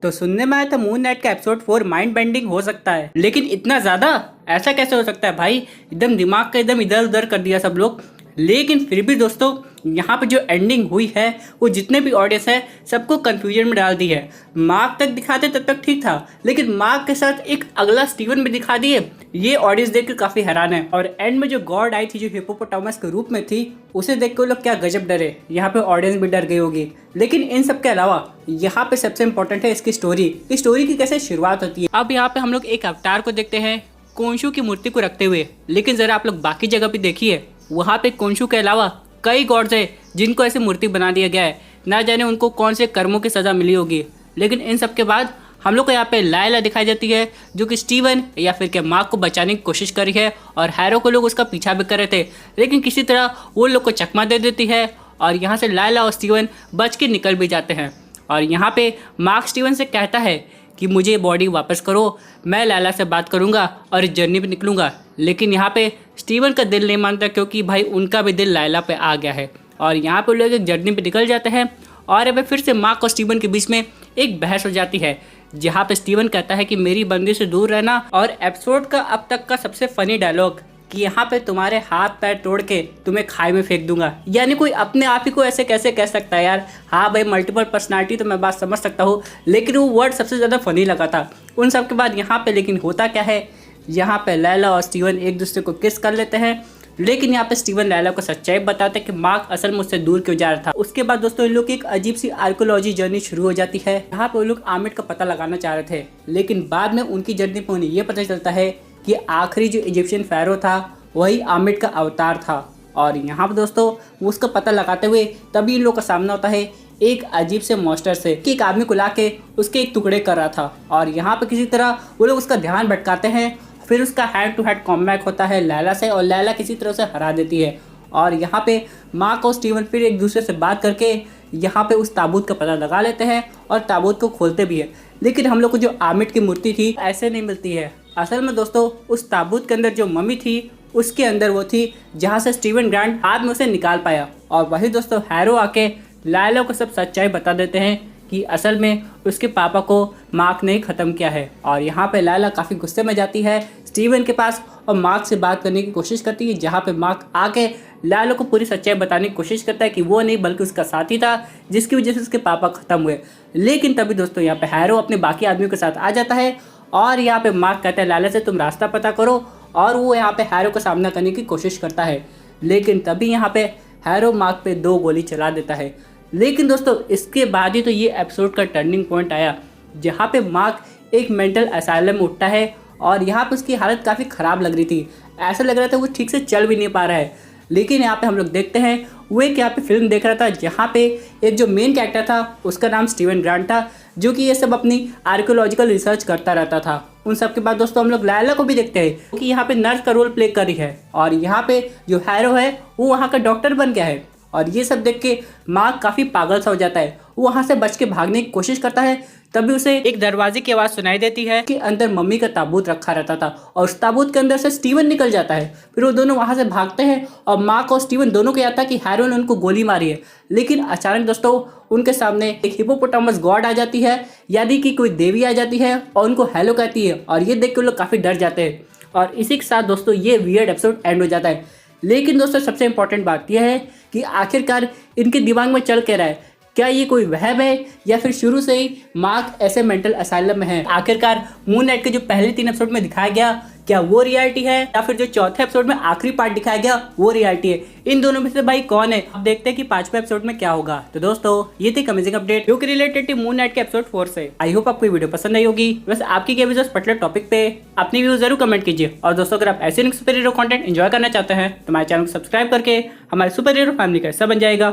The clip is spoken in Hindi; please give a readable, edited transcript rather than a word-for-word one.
तो सुनने में आया था मून नाइट का एपिसोड 4 माइंड बेंडिंग हो सकता है, लेकिन इतना ज्यादा ऐसा कैसे हो सकता है भाई। एकदम दिमाग का एकदम इधर उधर कर दिया सब लोग। लेकिन फिर भी दोस्तों यहाँ पे जो एंडिंग हुई है वो जितने भी ऑडियंस है सबको कंफ्यूजन में डाल दी है। मार्क तक दिखाते तब तक ठीक था, लेकिन मार्क के साथ एक अगला स्टीवन भी दिखा दिए। ये ऑडियंस देख कर काफी हैरान है। और एंड में जो गॉड आई थी जो हिप्पोपोटामस के रूप में थी, उसे देख कर लोग क्या गजब डरे। यहाँ पे ऑडियंस भी डर गई होगी। लेकिन इन सब के अलावा यहाँ पे सबसे इम्पोर्टेंट है इसकी स्टोरी। इस स्टोरी की कैसे शुरुआत होती है। अब यहाँ पे हम लोग एक अवतार को देखते हैं कोंशु की मूर्ति को रखते हुए। लेकिन जरा आप लोग बाकी जगह भी देखिए, वहाँ पे कोंशु के अलावा कई गॉड्स है जिनको ऐसे मूर्ति बना दिया गया है। ना जाने उनको कौन से कर्मों की सज़ा मिली होगी। लेकिन इन सब के बाद हम लोग को यहाँ पे लायला दिखाई जाती है, जो कि स्टीवन या फिर के मार्क को बचाने की कोशिश करी है। और हैरो को लोग उसका पीछा भी कर रहे थे, लेकिन किसी तरह वो लोग को चकमा दे देती है और यहाँ से लायला और स्टीवन बच के निकल भी जाते हैं। और यहाँ पे मार्क स्टीवन से कहता है कि मुझे बॉडी वापस करो, मैं लायला से बात करूँगा और इस जर्नी पे निकलूँगा। लेकिन यहाँ पे स्टीवन का दिल नहीं मानता, क्योंकि भाई उनका भी दिल लायला पे आ गया है। और यहाँ पे लोग एक जर्नी पे निकल जाते हैं। और अब फिर से मार्क और स्टीवन के बीच में एक बहस हो जाती है, जहाँ पे स्टीवन कहता है कि मेरी बंदी से दूर रहना। और एपिसोड का अब तक का सबसे फनी डायलॉग कि यहाँ पे तुम्हारे हाथ पैर तोड़ के तुम्हें खाई में फेंक दूंगा। यानी कोई अपने आप ही को ऐसे कैसे कह सकता है यार। हाँ भाई, मल्टीपल पर्सनालिटी तो मैं बात समझ सकता हूँ, लेकिन वो वर्ड सबसे ज़्यादा फनी लगा था उन सब के बाद। यहाँ पे लेकिन होता क्या है, यहाँ पे लैला और स्टीवन एक दूसरे को किस कर लेते हैं। लेकिन यहाँ पे स्टीवन लैला को सच्चाई बताते हैं कि मार्क असल में उससे दूर क्यों जा रहा था। उसके बाद दोस्तों इन लोग की एक अजीब सी आर्कोलॉजी जर्नी शुरू हो जाती है। यहाँ पे वो लोग आमिड का पता लगाना चाह रहे थे, लेकिन बाद में उनकी जर्नी पे उन्हें ये पता चलता है कि आखिरी जो इजिप्शियन फ़ायरो था वही आमिड का अवतार था। और यहाँ पे दोस्तों उसका पता लगाते हुए तभी इन लोग का सामना होता है एक अजीब से मॉन्स्टर से, कि एक आदमी को ला के उसके एक टुकड़े कर रहा था। और यहाँ पे किसी तरह वो लोग उसका ध्यान भटकाते हैं। फिर उसका हैंड टू हैंड कॉम्बैट होता है लैला से, और लैला किसी तरह से हरा देती है। और यहाँ पे मार्क और स्टीवन फिर एक दूसरे से बात करके यहाँ पे उस ताबूत का पता लगा लेते हैं और ताबूत को खोलते भी है। लेकिन हम लोग को जो आमिड की मूर्ति थी ऐसे नहीं मिलती है। असल में दोस्तों उस ताबूत के अंदर जो मम्मी थी उसके अंदर वो थी जहाँ से स्टीवन ग्रांट हाथ में उसे निकाल पाया। और वही दोस्तों हैरो आके लायला को सब सच्चाई बता देते हैं कि असल में उसके पापा को मार्क ने ख़त्म किया है। और यहाँ पे लायला काफ़ी गुस्से में जाती है स्टीवन के पास और मार्क से बात करने की कोशिश करती है, जहाँ पे मार्क आके लायला को पूरी सच्चाई बताने की कोशिश करता है कि वो नहीं बल्कि उसका साथी था जिसकी वजह से उसके पापा ख़त्म हुए। लेकिन तभी दोस्तों यहाँ पे हैरो अपने बाकी आदमियों के साथ आ जाता है और यहाँ पे मार्क कहता है लायला से तुम रास्ता पता करो, और वो यहाँ पे हैरो का सामना करने की कोशिश करता है। लेकिन तभी यहाँ पे हैरो मार्क पे 2 गोली चला देता है। लेकिन दोस्तों इसके बाद ही तो ये एपिसोड का टर्निंग पॉइंट आया, जहाँ पे मार्क एक मेंटल असाइलम में उठता है और यहाँ पे उसकी हालत काफ़ी ख़राब लग रही थी। ऐसा लग रहा था वो ठीक से चल भी नहीं पा रहा है। लेकिन यहाँ पे हम लोग देखते हैं वो एक यहाँ पे फिल्म देख रहा था, जहाँ पे एक जो मेन कैरेक्टर था उसका नाम स्टीवन ग्रांट था, जो कि ये सब अपनी आर्कियोलॉजिकल रिसर्च करता रहता था। उन सब के बाद दोस्तों हम लोग लायला को भी देखते हैं कि यहाँ पे नर्स का रोल प्ले कर रही है, और यहाँ पे जो हैरो है वो वहाँ का डॉक्टर बन गया है। और ये सब देख के मार्क काफ़ी पागल सा हो जाता है। वो वहाँ से बच के भागने की कोशिश करता है, तभी उसे एक दरवाजे की आवाज़ सुनाई देती है कि अंदर मम्मी का ताबूत रखा रहता था, और उस ताबूत के अंदर से स्टीवन निकल जाता है। फिर वो दोनों वहाँ से भागते हैं और मार्क और स्टीवन दोनों को याद था कि हैरो ने उनको गोली मारी है। लेकिन अचानक दोस्तों उनके सामने एक हिप्पोपोटामस गॉड आ जाती है, यानी कि कोई देवी आ जाती है और उनको हेलो कहती है। और ये देख के लोग काफ़ी डर जाते हैं। और इसी के साथ दोस्तों ये वियर्ड एपिसोड एंड हो जाता है। लेकिन दोस्तों सबसे इंपॉर्टेंट बात यह है कि आखिरकार इनके दिमाग में चल के रहा है, क्या ये कोई वहम है या फिर शुरू से ही मार्क ऐसे मेंटल असाइलम में है। आखिरकार मून नाइट के जो पहले 3 एपिसोड में दिखाया गया क्या वो रियलिटी है, या फिर जो चौथे एपिसोड में आखिरी पार्ट दिखाया गया वो रियलिटी है। इन दोनों में से भाई कौन है, अब देखते हैं कि 5वें एपिसोड में क्या होगा। तो दोस्तों ये थी अमेजिंग अपडेट जो कि रिलेटेड थी मून नाइट के एपिसोड 4 से। आई होप आपको वीडियो पसंद आई होगी। वैसे आपकी क्या व्यूज पर्टिकुलर टॉपिक पे अपनी व्यूज जरूर कमेंट कीजिए। और दोस्तों अगर आप ऐसे सुपर हीरो कंटेंट एंजॉय करना चाहते हैं तो हमारे चैनल को सब्सक्राइब करके हमारे सुपर हीरो फैमिली का हिस्सा बन जाएगा।